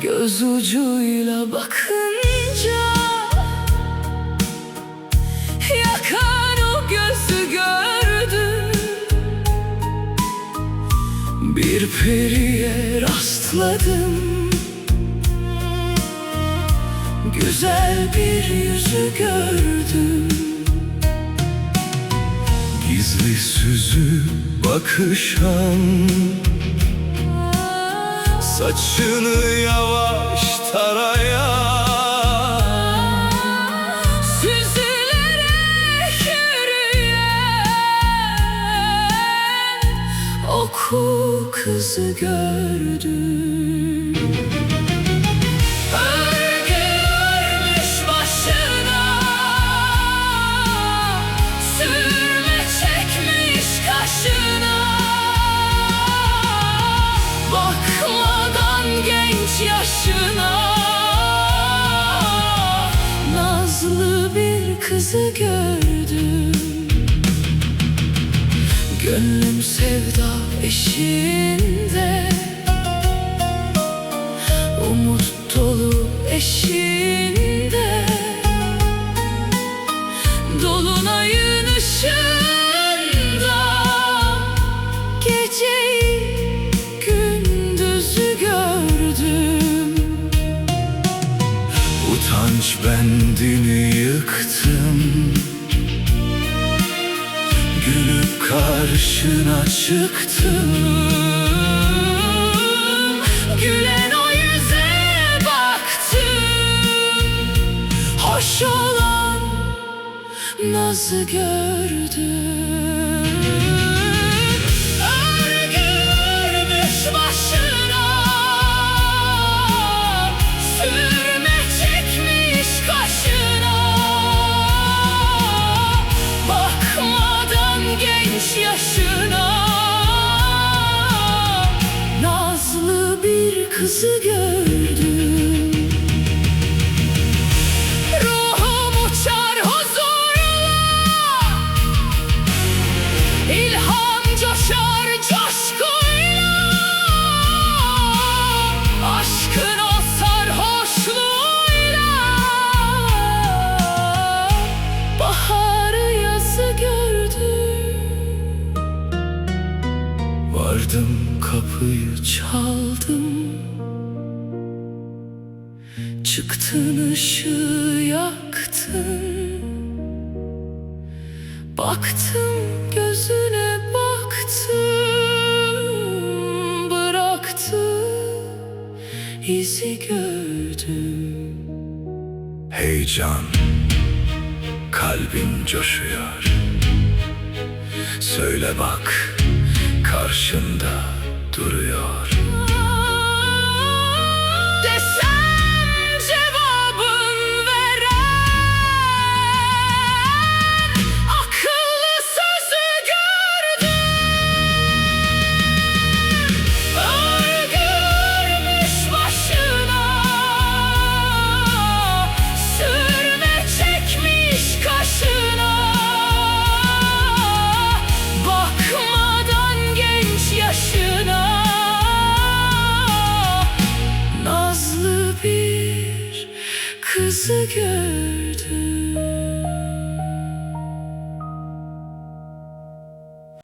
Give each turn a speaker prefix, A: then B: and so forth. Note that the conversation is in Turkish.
A: Göz ucuyla bakınca yakan o gözü gördüm. Bir periye rastladım, güzel bir yüzü gördüm. Gizli süzü bakışan, saçını yavaş tarayan, süzülerek yürüyen oku kızı gördüm. Örgü örmüş başına, sürme çekmiş kaşına. Bakmadan genç yaşına, nazlı bir kızı gördüm. Gönlüm sevda eşiğinde, umut dolu eşiğinde. Dolunayın ışığında geceyi gündüzü gördüm. Utanç bendini yıktım, gülüp karşına çıktım. Gülen o yüze baktım, hoş olan nazı gördüm. Örgü örmüş başına, sürme çekmiş kaşına. Bakmadan genç yaşına, nazlı bir kızı gördüm. Ruhum uçar huzurla, İlham coşar coşkuyla. Aşkın o sarhoşluğuyla, baharı yazı gördüm. Vardım, kapıyı çaldım, çıktın ışığı yaktın. Baktım gözüne baktım, bıraktı izi gördüm. Heyecan, kalbin coşuyor. Söyle bak, karşında duruyor. Desem cevabın veren akıllı sözü gördüm. Örgü örmüş başına, sürme çekmiş kaşına. Bakmadan genç yaşına, nazlı bir kızı gördüm.